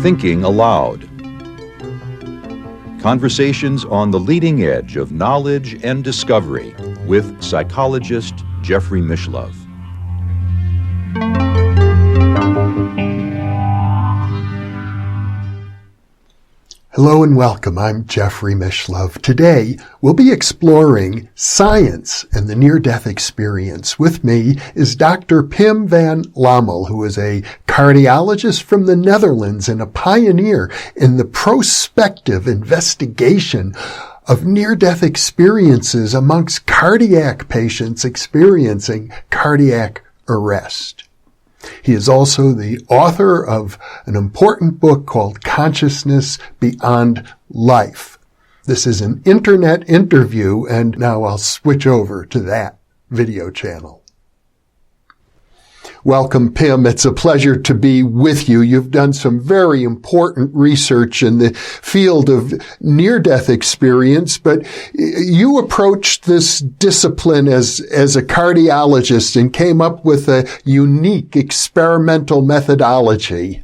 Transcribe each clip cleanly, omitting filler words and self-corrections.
Thinking Aloud. Conversations on the leading edge of knowledge and discovery with psychologist Jeffrey Mishlove. Hello and welcome. I'm Jeffrey Mishlove. Today, we'll be exploring science and the near-death experience. With me is Dr. Pim van Lommel, who is a cardiologist from the Netherlands and a pioneer in the prospective investigation of near-death experiences amongst cardiac patients experiencing cardiac arrest. He is also the author of an important book called Consciousness Beyond Life. This is an internet interview, and now I'll switch over to that video channel. Welcome, Pim. It's a pleasure to be with you. You've done some very important research in the field of near-death experience, but you approached this discipline as a cardiologist and came up with a unique experimental methodology.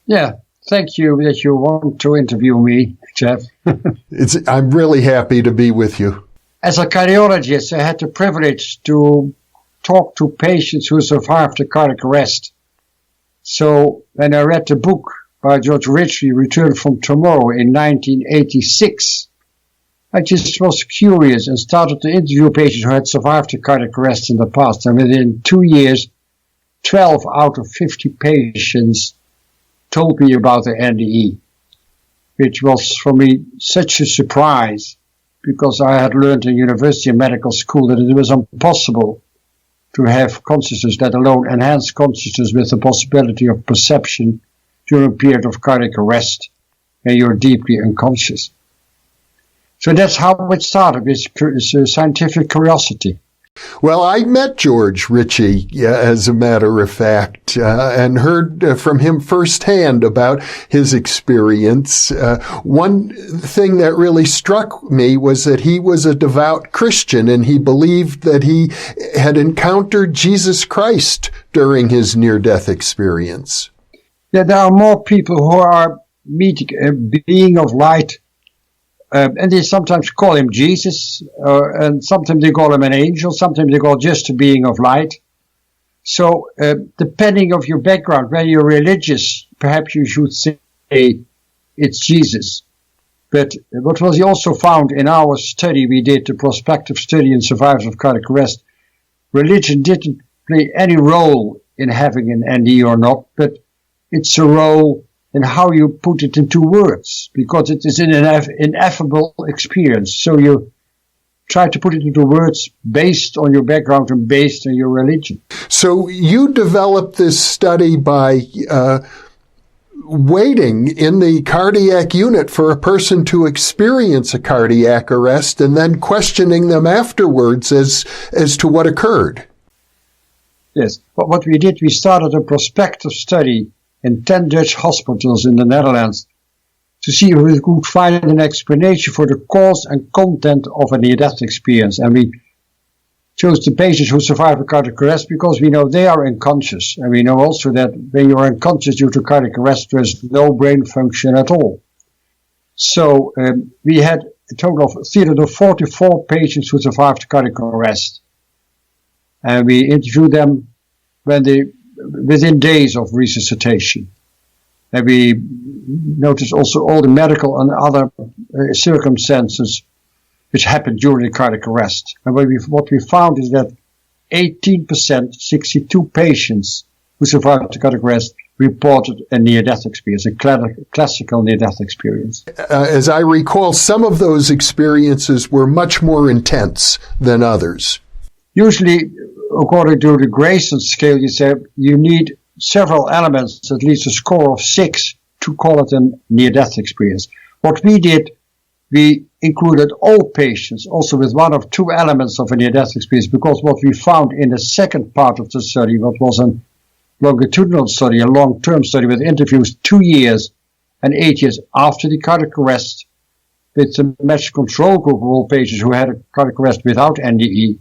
Yeah, thank you that you want to interview me, Jeff. I'm really happy to be with you. As a cardiologist, I had the privilege to talk to patients who survived a cardiac arrest. So when I read the book by George Ritchie, Return from Tomorrow, in 1986, I just was curious and started to interview patients who had survived a cardiac arrest in the past. And within 2 years, 12 out of 50 patients told me about the NDE, which was for me such a surprise, because I had learned in university and medical school that it was impossible to have consciousness, let alone enhanced consciousness with the possibility of perception during a period of cardiac arrest when you're deeply unconscious. So that's how it started, with scientific curiosity. Well, I met George Ritchie, as a matter of fact, and heard from him firsthand about his experience. One thing that really struck me was that he was a devout Christian, and he believed that he had encountered Jesus Christ during his near-death experience. Yeah, there are more people who are meeting a being of light, and they sometimes call him Jesus, and sometimes they call him an angel, sometimes they call just a being of light. So, depending on your background, when you're religious, perhaps you should say it's Jesus. But what was also found in our study, we did the prospective study in survivors of cardiac arrest, religion didn't play any role in having an NDE or not, but it's a role in how you put it into words, because it is an ineffable experience. So you try to put it into words based on your background and based on your religion. So you developed this study by waiting in the cardiac unit for a person to experience a cardiac arrest and then questioning them afterwards as to what occurred. Yes, but what we did, we started a prospective study in 10 Dutch hospitals in the Netherlands to see if we could find an explanation for the cause and content of a near-death experience. And we chose the patients who survived a cardiac arrest because we know they are unconscious. And we know also that when you're unconscious due to cardiac arrest, there's no brain function at all. So we had a total of 344 patients who survived cardiac arrest. And we interviewed them within days of resuscitation. And we noticed also all the medical and other circumstances which happened during the cardiac arrest. And what we found is that 18%, 62 patients who survived the cardiac arrest reported a near-death experience, a classical near-death experience. As I recall, some of those experiences were much more intense than others. Usually, according to the Grayson scale, you say you need several elements, at least a score of 6, to call it a near-death experience. What we did, we included all patients, also with one of 2 elements of a near-death experience, because what we found in the second part of the study, what was a longitudinal study, a long-term study with interviews 2 years and 8 years after the cardiac arrest, with the matched control group of all patients who had a cardiac arrest without NDE,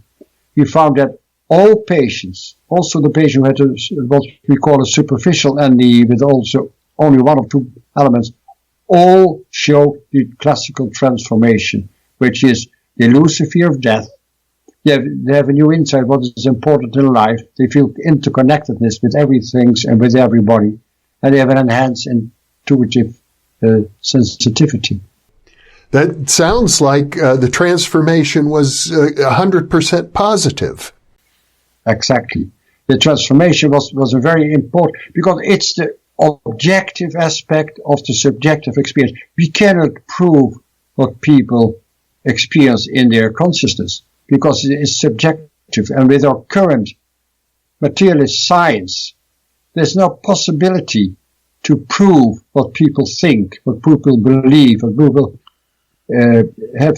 we found that all patients, also the patient who had what we call a superficial NDE with also only one or two elements, all showed the classical transformation, which is they lose the fear of death, they have a new insight what is important in life, they feel interconnectedness with everything and with everybody, and they have an enhanced intuitive sensitivity. That sounds like the transformation was 100% positive. Exactly. The transformation was a very important, because it's the objective aspect of the subjective experience. We cannot prove what people experience in their consciousness, because it is subjective. And with our current materialist science, there's no possibility to prove what people think, what people believe, what people have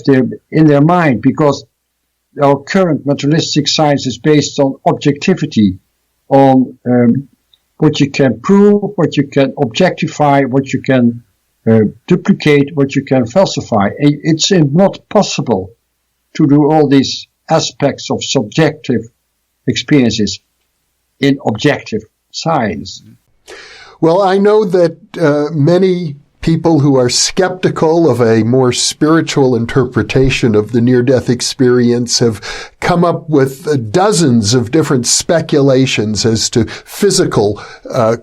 in their mind, because our current materialistic science is based on objectivity, on what you can prove, what you can objectify, what you can duplicate, what you can falsify. It's not possible to do all these aspects of subjective experiences in objective science. Well, I know that many people who are skeptical of a more spiritual interpretation of the near-death experience have come up with dozens of different speculations as to physical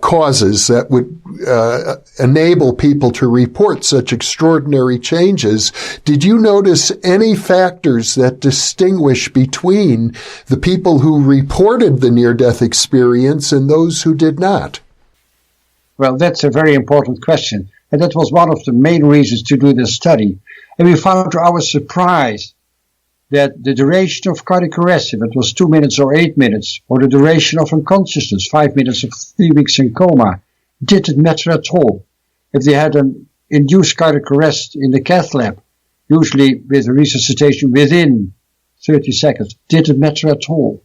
causes that would enable people to report such extraordinary changes. Did you notice any factors that distinguish between the people who reported the near-death experience and those who did not? Well, that's a very important question. And that was one of the main reasons to do this study. And we found to our surprise that the duration of cardiac arrest, if it was 2 minutes or 8 minutes, or the duration of unconsciousness, 5 minutes or 3 weeks in coma, didn't matter at all. If they had an induced cardiac arrest in the cath lab, usually with resuscitation within 30 seconds, didn't matter at all.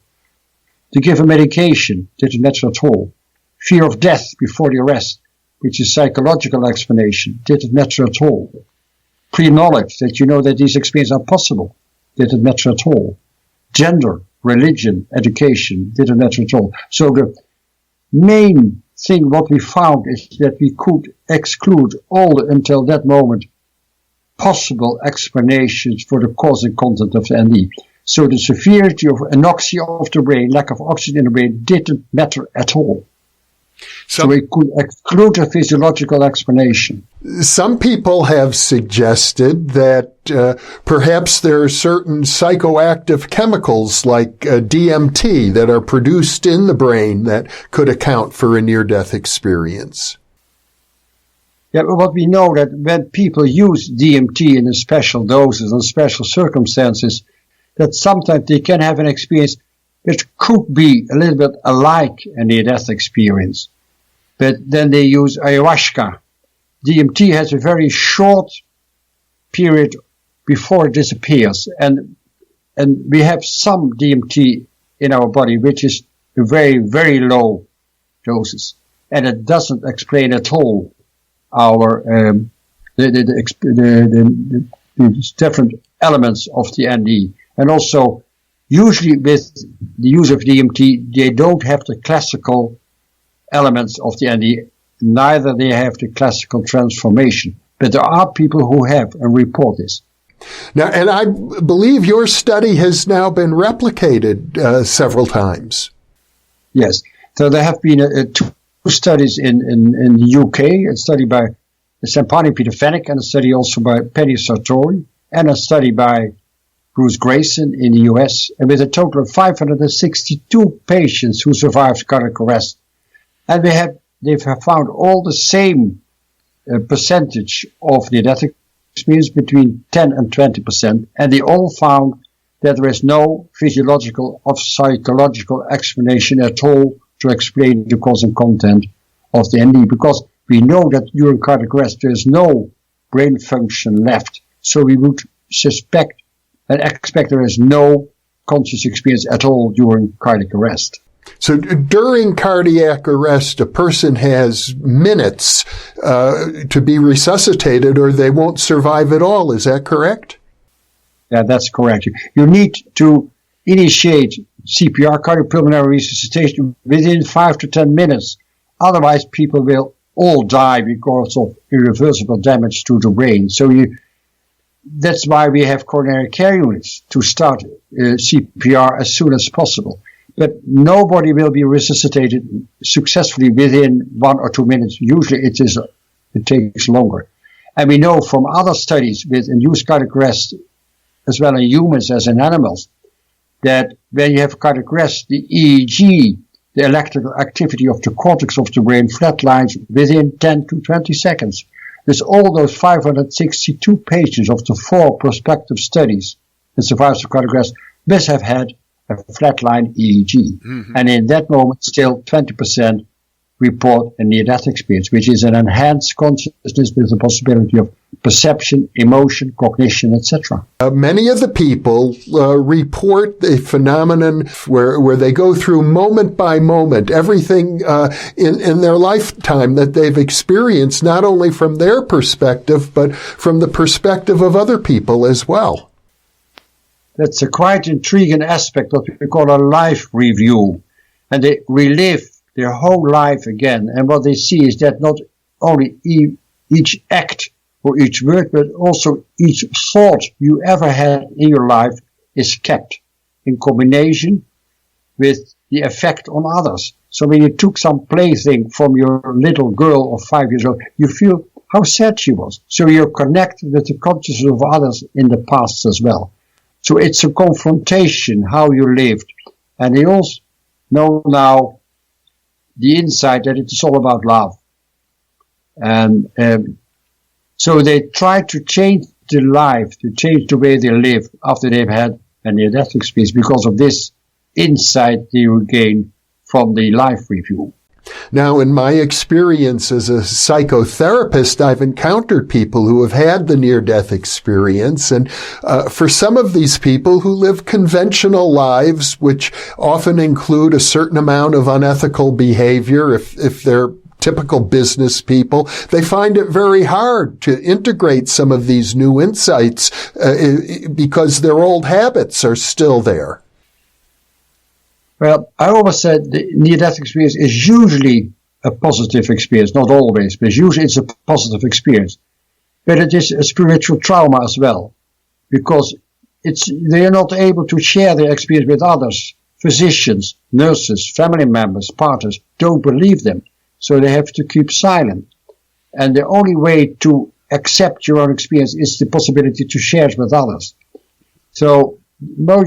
To give a medication didn't matter at all. Fear of death before the arrest, which is psychological explanation, didn't matter at all. Pre-knowledge, that you know that these experiences are possible, didn't matter at all. Gender, religion, education, didn't matter at all. So the main thing what we found is that we could exclude all the, until that moment, possible explanations for the cause and content of the NDE. So the severity of anoxia of the brain, lack of oxygen in the brain, didn't matter at all. So we could exclude a physiological explanation. Some people have suggested that perhaps there are certain psychoactive chemicals like DMT that are produced in the brain that could account for a near-death experience. Yeah, but what we know that when people use DMT in special doses and special circumstances, that sometimes they can have an experience which could be a little bit alike a near-death experience. But then they use ayahuasca. DMT has a very short period before it disappears. And we have some DMT in our body, which is a very, very low doses. And it doesn't explain at all our, the different elements of the NDE. And also, usually with the use of DMT, they don't have the classical elements of the NDE, neither they have the classical transformation. But there are people who have and report this. Now, and I believe your study has now been replicated several times. Yes. So there have been two studies in the UK, a study by Sampani Peter Fennick and a study also by Penny Sartori, and a study by Bruce Grayson in the US, and with a total of 562 patients who survived cardiac arrest. And they've found all the same percentage of near-death experience, between 10 and 20%, and they all found that there is no physiological or psychological explanation at all to explain the cause and content of the NDE, because we know that during cardiac arrest there is no brain function left, so we would suspect and expect there is no conscious experience at all during cardiac arrest. So during cardiac arrest, a person has minutes to be resuscitated, or they won't survive at all. Is that correct? Yeah, that's correct. You need to initiate CPR, cardiopulmonary resuscitation, within 5 to 10 minutes. Otherwise, people will all die because of irreversible damage to the brain. So that's why we have coronary care units to start CPR as soon as possible. But nobody will be resuscitated successfully within 1 or 2 minutes. Usually it takes longer. And we know from other studies with induced cardiac arrest, as well in humans as in animals, that when you have cardiac arrest, the EEG, the electrical activity of the cortex of the brain, flatlines within 10 to 20 seconds. There's all those 562 patients of the 4 prospective studies that survivors of cardiac arrest must have had a flatline EEG. Mm-hmm. And in that moment, still 20% report a near-death experience, which is an enhanced consciousness with the possibility of perception, emotion, cognition, etc. Many of the people report the phenomenon where they go through moment by moment everything in their lifetime that they've experienced, not only from their perspective, but from the perspective of other people as well. That's a quite intriguing aspect of what we call a life review. And they relive their whole life again. And what they see is that not only each act or each word, but also each thought you ever had in your life is kept in combination with the effect on others. So when you took some plaything from your little girl of 5 years old, you feel how sad she was. So you're connected with the consciousness of others in the past as well. So it's a confrontation, how you lived. And they also know now the insight that it's all about love. And so they try to change the life, to change the way they live after they've had a near-death experience because of this insight they will gain from the life review. Now, in my experience as a psychotherapist, I've encountered people who have had the near-death experience. And for some of these people who live conventional lives, which often include a certain amount of unethical behavior, if they're typical business people, they find it very hard to integrate some of these new insights because their old habits are still there. Well, I always said the near-death experience is usually a positive experience, not always, but usually it's a positive experience. But it is a spiritual trauma as well, because they are not able to share their experience with others. Physicians, nurses, family members, partners don't believe them, so they have to keep silent. And the only way to accept your own experience is the possibility to share it with others. So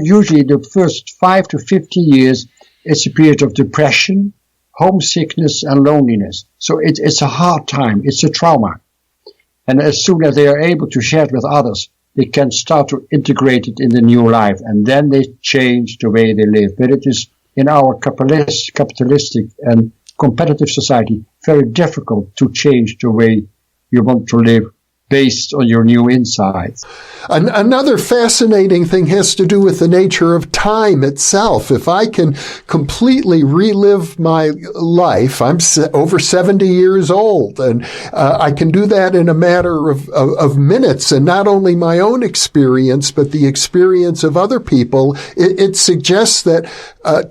usually the first 5 to 15 years, it's a period of depression, homesickness, and loneliness. So it's a hard time. It's a trauma. And as soon as they are able to share it with others, they can start to integrate it in the new life. And then they change the way they live. But it is, in our capitalistic and competitive society, very difficult to change the way you want to live based on your new insights. Another fascinating thing has to do with the nature of time itself. If I can completely relive my life, I'm over 70 years old, and I can do that in a matter of minutes, and not only my own experience, but the experience of other people. It suggests that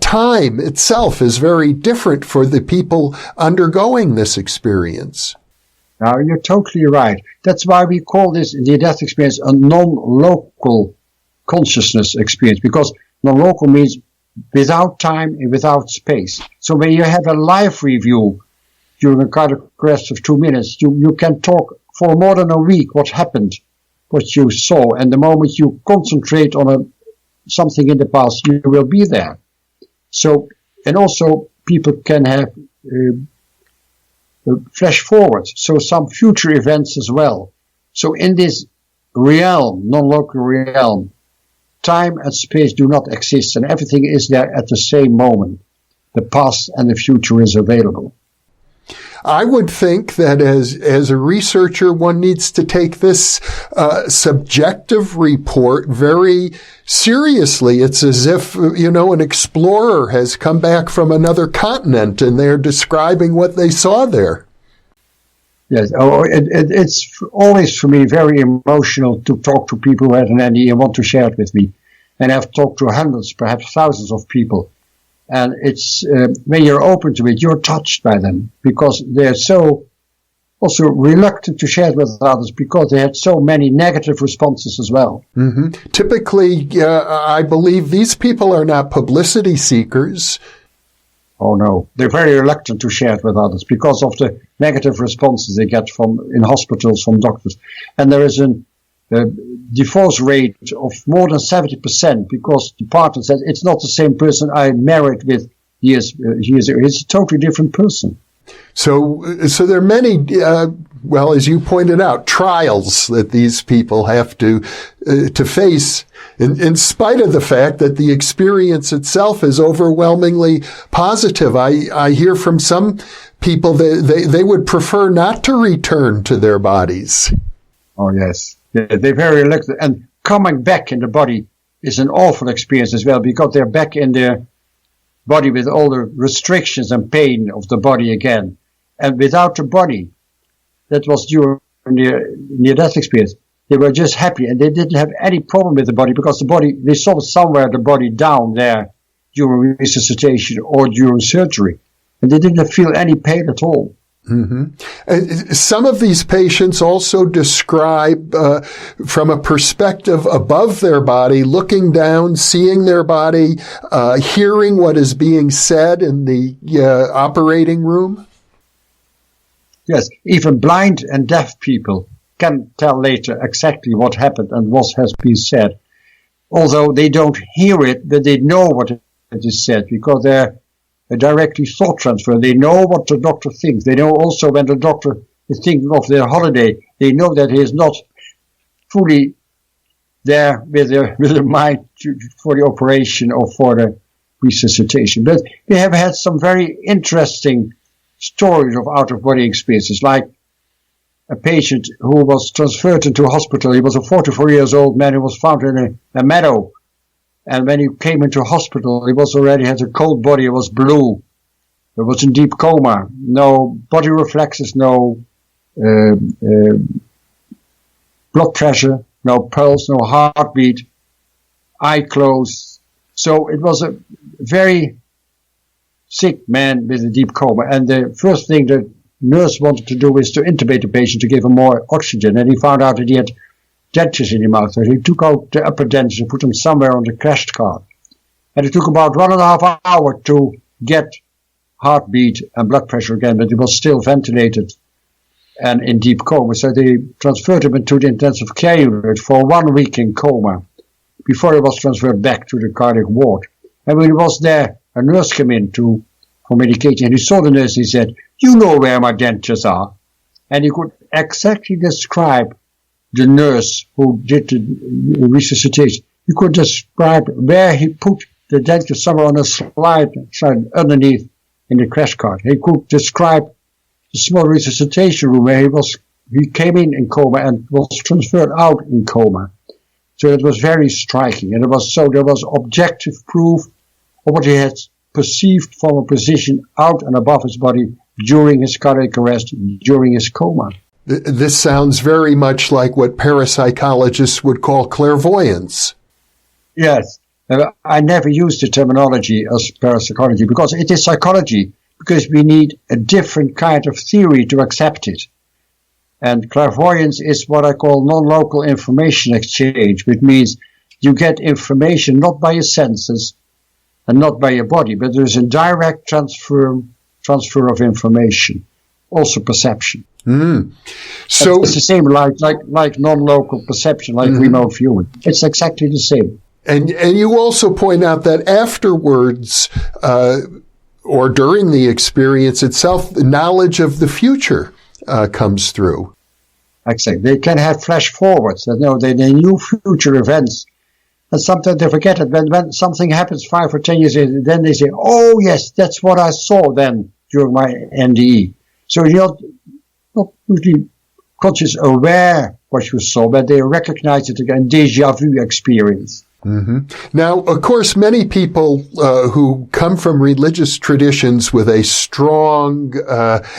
time itself is very different for the people undergoing this experience. Now, you're totally right. That's why we call this near-death experience a non-local consciousness experience, because non-local means without time and without space. So when you have a live review during a cardiac arrest of 2 minutes, you can talk for more than a week what happened, what you saw, and the moment you concentrate on something in the past, you will be there. So, and also people can have flash forward, so some future events as well. So in this realm, non-local realm, time and space do not exist, and everything is there at the same moment. The past and the future is available. I would think that as a researcher, one needs to take this subjective report very seriously. It's as if, an explorer has come back from another continent and they're describing what they saw there. Yes, it's always for me very emotional to talk to people who had an idea and want to share it with me. and I've talked to hundreds, perhaps thousands of people. And it's, when you're open to it, you're touched by them because they're so also reluctant to share it with others because they had so many negative responses as well. Mm-hmm. Typically, I believe these people are not publicity seekers. Oh no, they're very reluctant to share it with others because of the negative responses they get in hospitals from doctors. And there is a divorce rate of more than 70% because the partner says it's not the same person I married with years ago. It's a totally different person. So there are many, well, as you pointed out, trials that these people have to face in spite of the fact that the experience itself is overwhelmingly positive. I hear from some people that they would prefer not to return to their bodies. Oh, yes. They're very reluctant. And coming back in the body is an awful experience as well because they're back in their body with all the restrictions and pain of the body again. And without the body, that was during the near-death experience, they were just happy and they didn't have any problem with the body because the body, they saw somewhere the body down there during resuscitation or during surgery. And they didn't feel any pain at all. Mm-hmm. Some of these patients also describe from a perspective above their body, looking down, seeing their body, hearing what is being said in the operating room. Yes, even blind and deaf people can tell later exactly what happened and what has been said. Although they don't hear it, but they know what it is said because they're directly thought transfer. They know what the doctor thinks. They know also when the doctor is thinking of their holiday, they know that he is not fully there with the mind for the operation or for the resuscitation. But we have had some very interesting stories of out-of-body experiences, like a patient who was transferred into a hospital. He was a 44-year-old man who was found in a meadow. And when he came into hospital, he had a cold body. It was blue. He was in deep coma. No body reflexes, no blood pressure, no pulse, no heartbeat, eye closed. So it was a very sick man with a deep coma. And the first thing the nurse wanted to do is to intubate the patient to give him more oxygen. And he found out that he had dentures in his mouth. So he took out the upper dentures and put them somewhere on the crash cart. And it took about 1.5 hours to get heartbeat and blood pressure again, but he was still ventilated and in deep coma. So they transferred him into the intensive care unit for 1 week in coma before he was transferred back to the cardiac ward. And when he was there, a nurse came in for medication, and he saw the nurse and he said, "You know where my dentures are." And he could exactly describe the nurse who did the resuscitation. He could describe where he put the dentures somewhere on a slide underneath in the crash cart. He could describe the small resuscitation room where he came in coma and was transferred out in coma. So it was very striking, and there was objective proof of what he had perceived from a position out and above his body during his cardiac arrest, during his coma. This sounds very much like what parapsychologists would call clairvoyance. Yes. I never use the terminology as parapsychology because it is psychology, because we need a different kind of theory to accept it. And clairvoyance is what I call non-local information exchange, which means you get information not by your senses and not by your body, but there's a direct transfer of information, also perception. So it's the same like non-local perception, like remote viewing. It's exactly the same. And you also point out that afterwards, or during the experience itself, the knowledge of the future comes through. Exactly. They can have flash forwards. They knew future events. And sometimes they forget it. When something happens 5 or 10 years later, then they say, "Oh yes, that's what I saw then during my NDE." So you're not usually conscious aware what you saw, but they recognize it again, déjà vu experience. Mm-hmm. Now, of course, many people who come from religious traditions with a strong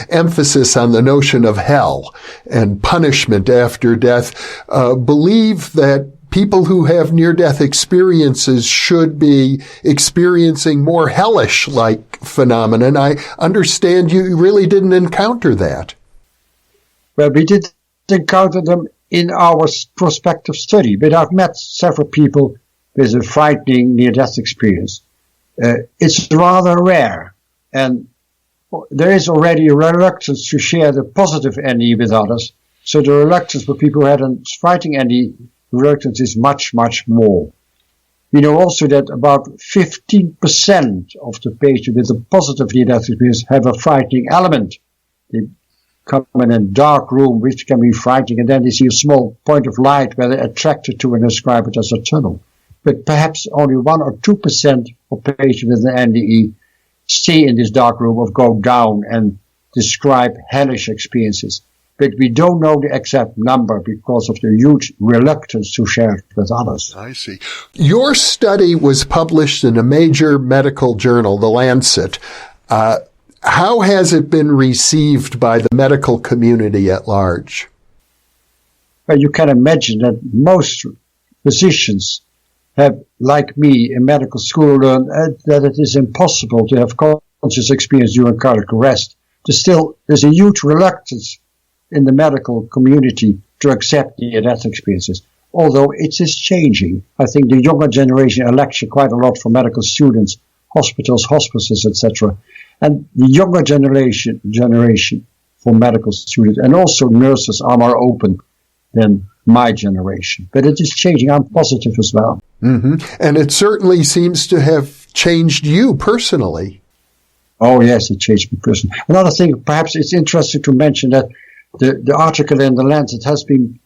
emphasis on the notion of hell and punishment after death believe that people who have near-death experiences should be experiencing more hellish-like phenomenon. I understand you really didn't encounter that. Well, we did encounter them in our prospective study, but I've met several people with a frightening near-death experience. It's rather rare, and there is already a reluctance to share the positive NDE with others, so the reluctance for people who had a frightening NDE reluctance is much, much more. We know also that about 15% of the patients with a positive near-death experience have a frightening element. They come in a dark room, which can be frightening, and then they see a small point of light where they're attracted to and describe it as a tunnel. But perhaps only 1 or 2% of patients with an NDE stay in this dark room or go down and describe hellish experiences. But we don't know the exact number because of the huge reluctance to share it with others. I see. Your study was published in a major medical journal, The Lancet. How has it been received by the medical community at large? Well, you can imagine that most physicians have, like me, in medical school learned that it is impossible to have conscious experience during cardiac arrest. There's a huge reluctance in the medical community to accept near-death experiences, although it is changing. I think the younger generation lecture quite a lot for medical students, hospitals, hospices, etc. And the younger generation for medical students and also nurses are more open than my generation. But it is changing. I'm positive as well. Mm-hmm. And it certainly seems to have changed you personally. Oh, yes, it changed me personally. Another thing, perhaps it's interesting to mention that the article in The Lancet has been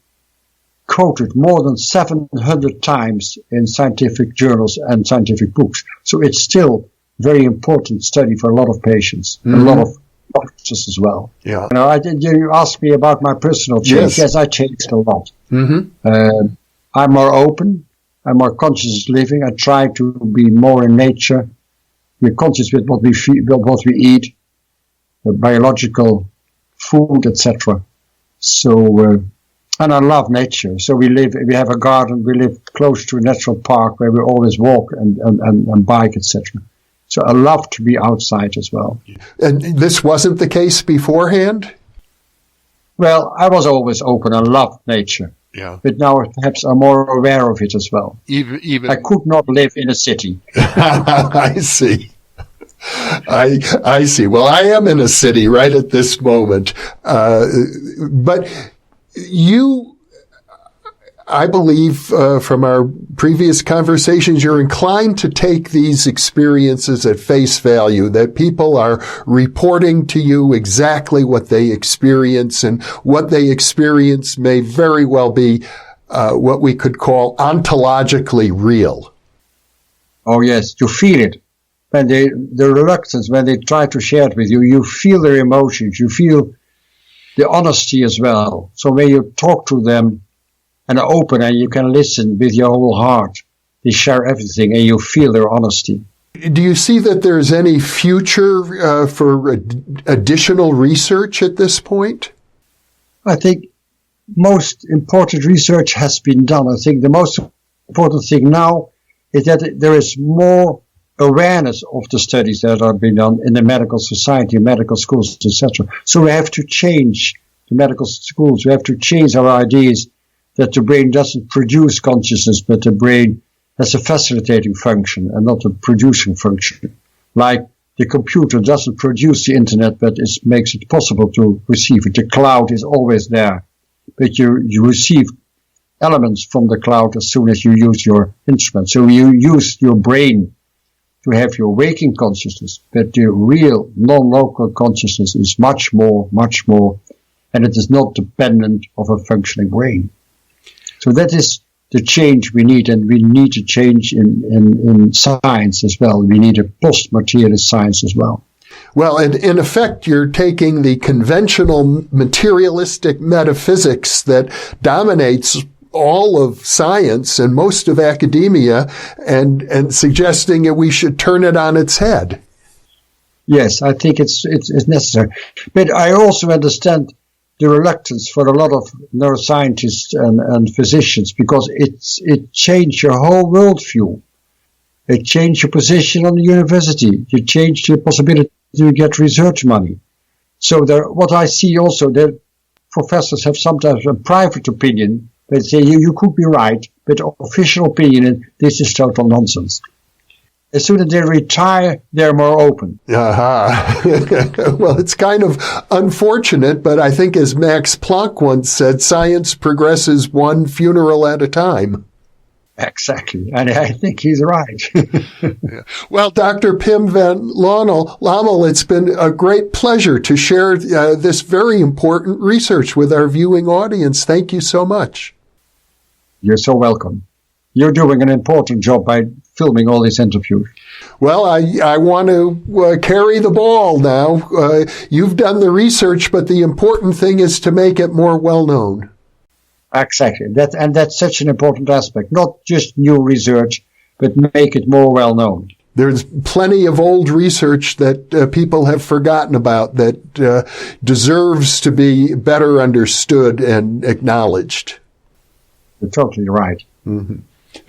quoted more than 700 times in scientific journals and scientific books. So it's still a very important study for a lot of patients, a lot of doctors as well. Yeah. You asked me about my personal change. Yes, I changed a lot. Mm-hmm. I'm more open. I'm more conscious of living. I try to be more in nature. We're conscious with what we feel, what we eat, biological food, etc. So, and I love nature. So we have a garden. We live close to a natural park where we always walk and bike, etc. So I love to be outside as well. And this wasn't the case beforehand? Well, I was always open. I loved nature. Yeah. But now perhaps I'm more aware of it as well. Even I could not live in a city. I see. I see. Well, I am in a city right at this moment. But you, I believe, from our previous conversations, you're inclined to take these experiences at face value, that people are reporting to you exactly what they experience, and what they experience may very well be what we could call ontologically real. Oh, yes, you feel it. When the reluctance, when they try to share it with you, you feel their emotions, you feel the honesty as well. So when you talk to them and are open and you can listen with your whole heart, they share everything and you feel their honesty. Do you see that there's any future for additional research at this point? I think most important research has been done. I think the most important thing now is that there is more awareness of the studies that are being done in the medical society, medical schools, etc. So we have to change the medical schools. We have to change our ideas that the brain doesn't produce consciousness, but the brain has a facilitating function and not a producing function. Like the computer doesn't produce the internet, but it makes it possible to receive it. The cloud is always there, but you receive elements from the cloud as soon as you use your instrument. So you use your brain to have your waking consciousness, but the real non-local consciousness is much more, and it is not dependent of a functioning brain. So that is the change we need, and we need a change in science as well. We need a post-materialist science as well. Well, and in effect, you're taking the conventional materialistic metaphysics that dominates all of science and most of academia and suggesting that we should turn it on its head. Yes, I think it's necessary. But I also understand the reluctance for a lot of neuroscientists and physicians, because it changed your whole worldview. It changed your position on the university. It changed the possibility to get research money. So what I see also, that professors have sometimes a private opinion. They say, you could be right, but official opinion, this is total nonsense. As soon as they retire, they're more open. Well, it's kind of unfortunate, but I think as Max Planck once said, science progresses one funeral at a time. Exactly, and I think he's right. Well, Dr. Pim van Lommel, it's been a great pleasure to share this very important research with our viewing audience. Thank you so much. You're so welcome. You're doing an important job by filming all these interviews. Well, I want to carry the ball now. You've done the research, but the important thing is to make it more well-known. Exactly. That's such an important aspect. Not just new research, but make it more well-known. There's plenty of old research that people have forgotten about that deserves to be better understood and acknowledged. You're totally right. Mm-hmm.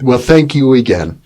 Well, thank you again.